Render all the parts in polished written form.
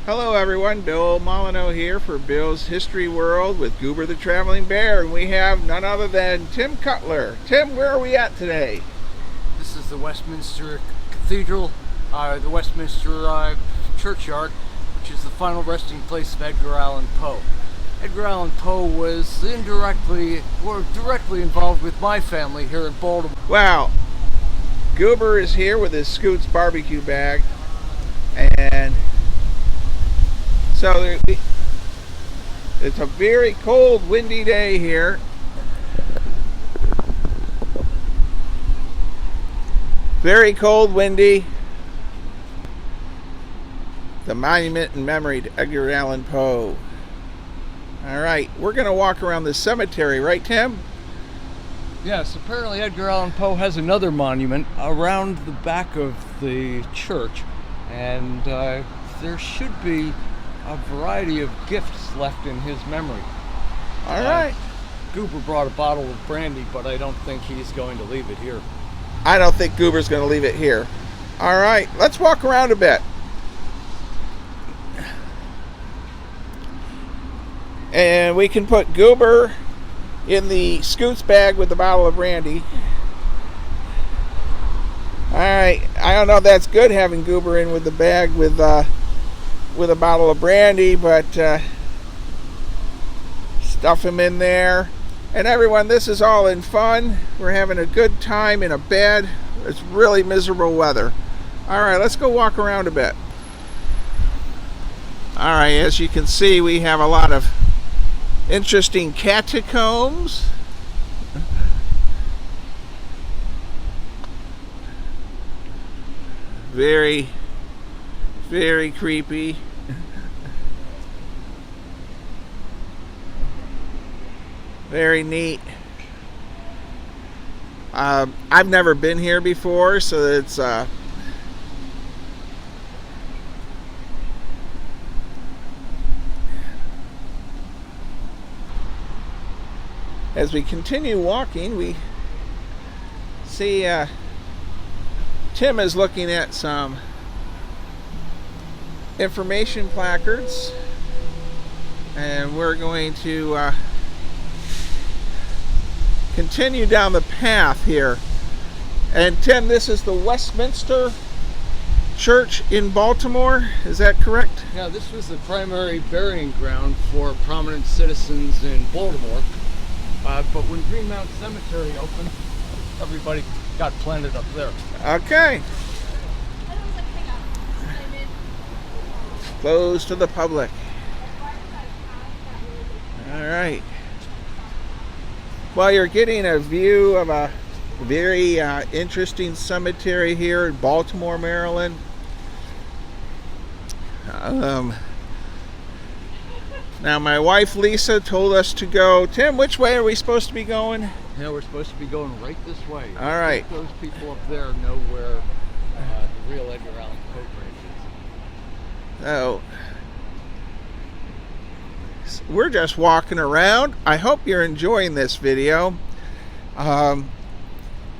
Hello everyone, Bill Molyneux here for Bill's History World with Goober the Traveling Bear, and we have none other than Tim Cutler. Tim, where are we at today? This is the Westminster Cathedral, the Westminster churchyard, which is the final resting place of Edgar Allan Poe. Edgar Allan Poe was directly involved with my family here in Baltimore. Wow, Goober is here with his Scoots barbecue bag, and so it's a very cold, windy day here. Very cold, windy. The monument in memory to Edgar Allan Poe. All right, we're going to walk around the cemetery, right, Tim? Yes, apparently Edgar Allan Poe has another monument around the back of the church, and there should be a variety of gifts left in his memory. All right. Goober brought a bottle of brandy, but I don't think he's going to leave it here. I don't think Goober's going to leave it here. All right, let's walk around a bit. And we can put Goober in the Scoots bag with the bottle of brandy. All right, I don't know if that's good having Goober in with the bag with a bottle of brandy, but stuff him in there. And everyone, this is all in fun. We're having a good time in a bed. It's really miserable weather. All right, let's go walk around a bit. All right, as you can see, we have a lot of interesting catacombs. Very, very creepy. Very neat. I've never been here before, so it's as we continue walking, we see Tim is looking at some information placards, and we're going to continue down the path here. And Tim, this is the Westminster Church in Baltimore, is that correct? Yeah, this was the primary burying ground for prominent citizens in Baltimore. But when Greenmount Cemetery opened, everybody got planted up there. Okay. Closed to the public. All right. Well, you're getting a view of a very interesting cemetery here in Baltimore, Maryland. Now, my wife Lisa told us to go. Tim, which way are we supposed to be going? Yeah, we're supposed to be going right this way. All right. Those people up there know where the real Edgar Allan Poe bridge is. So, we're just walking around. I hope you're enjoying this video. So I'm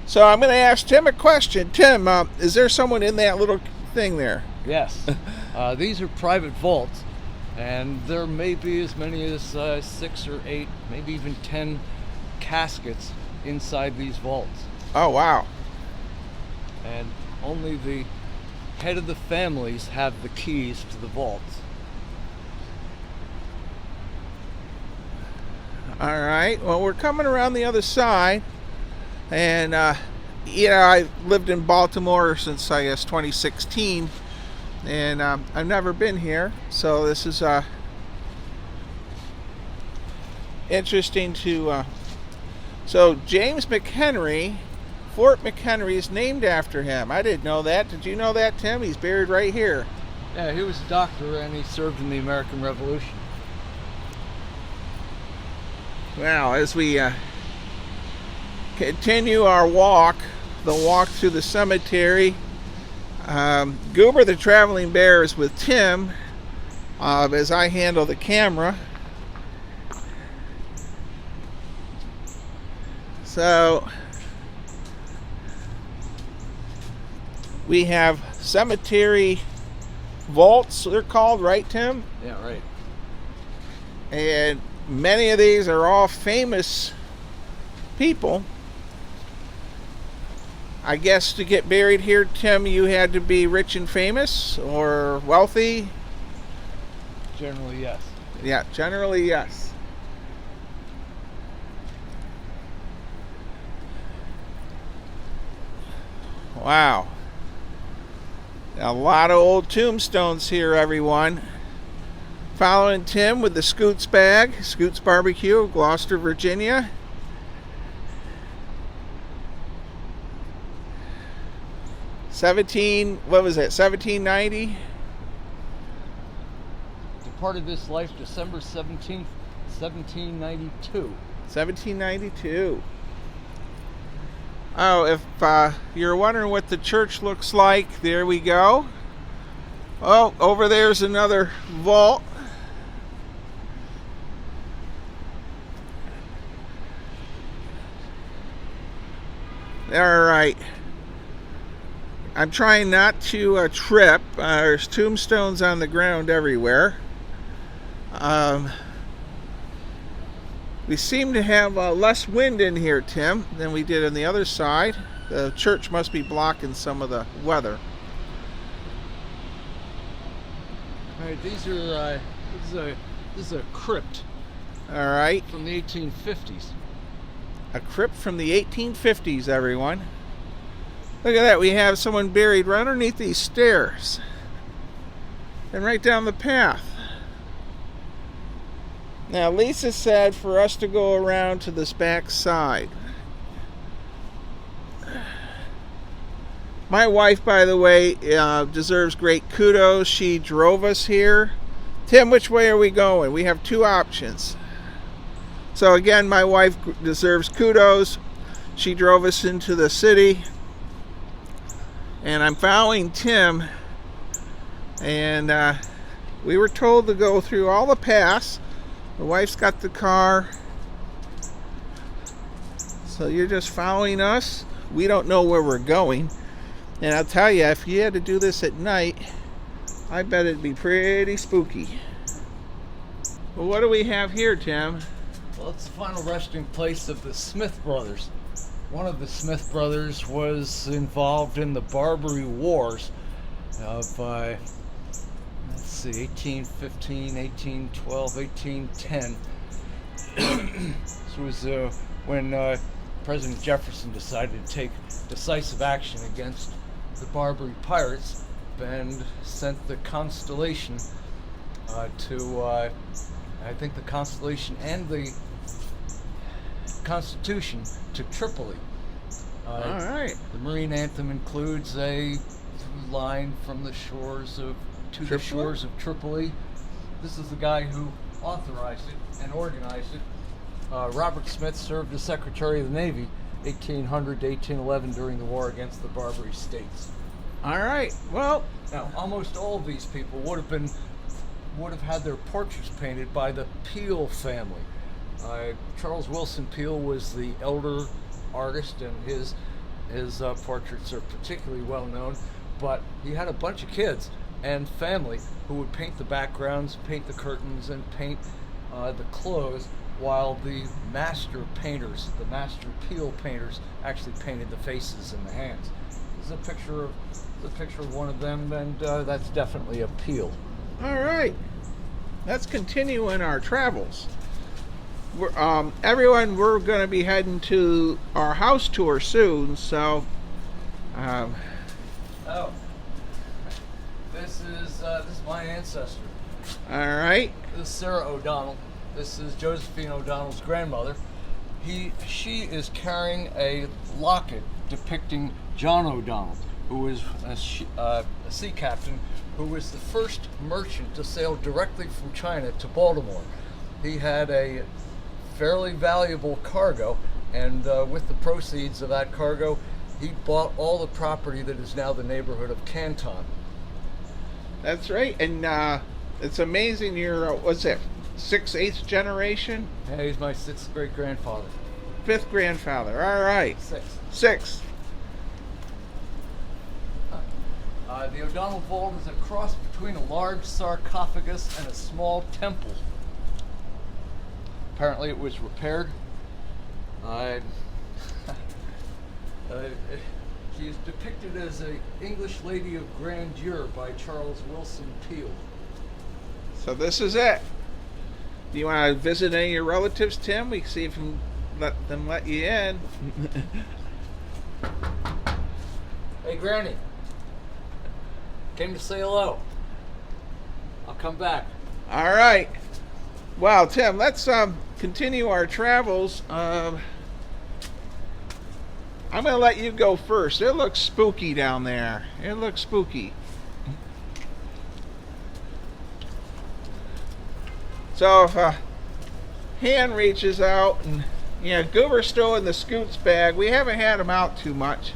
going to ask Tim a question. Tim, is there someone in that little thing there? Yes. These are private vaults, and there may be as many as 6 or 8, maybe even 10 caskets inside these vaults. Oh, wow. And only the head of the families have the keys to the vaults. All right, well, we're coming around the other side, and I've lived in Baltimore since, I guess, 2016, and I've never been here, so this is interesting to so James McHenry, Fort McHenry is named after him. I didn't know that. Did you know that, Tim? He's buried right here. Yeah, he was a doctor, and he served in the American Revolution. Well, as we continue our walk, the walk through the cemetery, Goober the Traveling Bear is with Tim as I handle the camera. So we have cemetery vaults, they're called, right, Tim? Yeah, right. And many of these are all famous people. I guess to get buried here, Tim, you had to be rich and famous or wealthy? Generally, yes. Yeah, generally, yes. Wow. A lot of old tombstones here, everyone. Following Tim with the Scoots bag, Scoots Barbecue of Gloucester, Virginia. What was it, 1790? Departed this life December 17th, 1792. 1792. Oh, if you're wondering what the church looks like, there we go. Oh, over there's another vault. All right. I'm trying not to trip. There's tombstones on the ground everywhere. We seem to have less wind in here, Tim, than we did on the other side. The church must be blocking some of the weather. All right, these are this is a crypt. All right. From the 1850s. A crypt from the 1850s, everyone. Look at that. We have someone buried right underneath these stairs. And right down the path. Now, Lisa said for us to go around to this back side. My wife, by the way, deserves great kudos. She drove us here. Tim, which way are we going? We have two options. So again, my wife deserves kudos. She drove us into the city. And I'm following Tim. And we were told to go through all the paths. The wife's got the car. So you're just following us. We don't know where we're going. And I'll tell you, if you had to do this at night, I bet it'd be pretty spooky. Well, what do we have here, Tim? Well, it's the final resting place of the Smith brothers. One of the Smith brothers was involved in the Barbary Wars of, let's see, 1815, 1812, 1810. This was when President Jefferson decided to take decisive action against the Barbary pirates and sent the Constellation to, I think the Constellation and the Constitution to Tripoli. All right. The Marine anthem includes a line from the shores of the shores of Tripoli. This is the guy who authorized it and organized it. Robert Smith served as Secretary of the Navy 1800 to 1811 during the war against the Barbary States. All right. Well, now almost all of these people would have had their portraits painted by the Peel family. Charles Wilson Peel was the elder artist, and his portraits are particularly well known. But he had a bunch of kids and family who would paint the backgrounds, paint the curtains, and paint the clothes, while the master painters, the master Peel painters, actually painted the faces and the hands. This is a picture of one of them, and that's definitely a Peel. all right. Let's continue in our travels. Everyone, we're going to be heading to our house tour soon, so This is my ancestor. all right. This is Sarah O'Donnell. This is Josephine O'Donnell's grandmother. She is carrying a locket depicting John O'Donnell, who was a sea captain, who was the first merchant to sail directly from China to Baltimore. He had a fairly valuable cargo, and with the proceeds of that cargo, he bought all the property that is now the neighborhood of Canton. That's right. And it's amazing. You're what's that? 6th, 8th generation? Yeah, he's my 6th great grandfather. 5th grandfather. All right. 6th. 6th. The O'Donnell vault is a cross between a large sarcophagus and a small temple. Apparently it was repaired. She is depicted as an English lady of grandeur by Charles Wilson Peele. So this is it. Do you want to visit any of your relatives, Tim? We can see if we can let them let you in. Hey, Granny. Came to say hello. I'll come back. All right. Wow, Tim, let's continue our travels. I'm going to let you go first. It looks spooky down there. It looks spooky. So if a hand reaches out and, Goober's still in the scoots bag. We haven't had him out too much.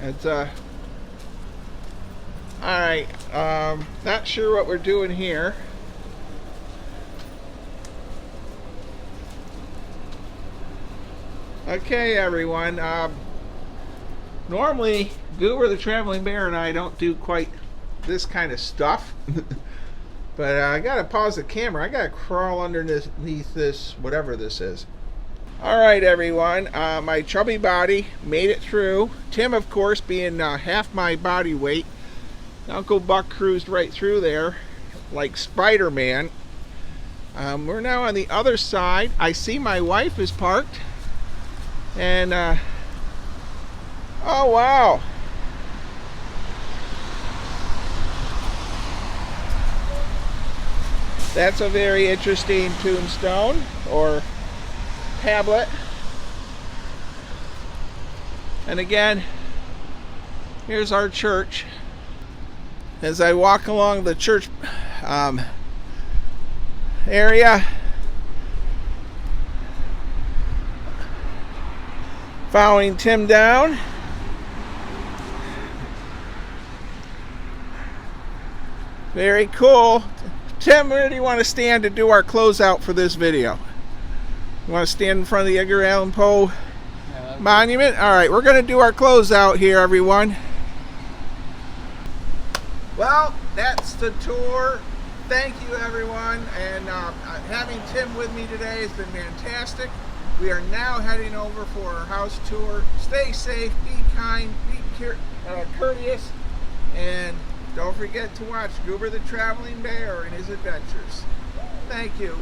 It's all right. Not sure what we're doing here. Okay, everyone. Normally, Goober the Traveling Bear and I don't do quite this kind of stuff. But I gotta pause the camera. I gotta crawl underneath this, whatever this is. Alright, everyone. My chubby body made it through. Tim, of course, being half my body weight. Uncle Buck cruised right through there like Spider-Man. We're now on the other side. I see my wife is parked. And, oh, wow. That's a very interesting tombstone or tablet. And again, here's our church. As I walk along the church area, following Tim down. Very cool. Tim, where do you want to stand to do our closeout for this video? You want to stand in front of the Edgar Allan Poe monument? All right, we're going to do our closeout here, everyone. Well, that's the tour. Thank you, everyone. And having Tim with me today has been fantastic. We are now heading over for our house tour. Stay safe, be kind, be courteous, and don't forget to watch Goober the Traveling Bear and his adventures. Thank you.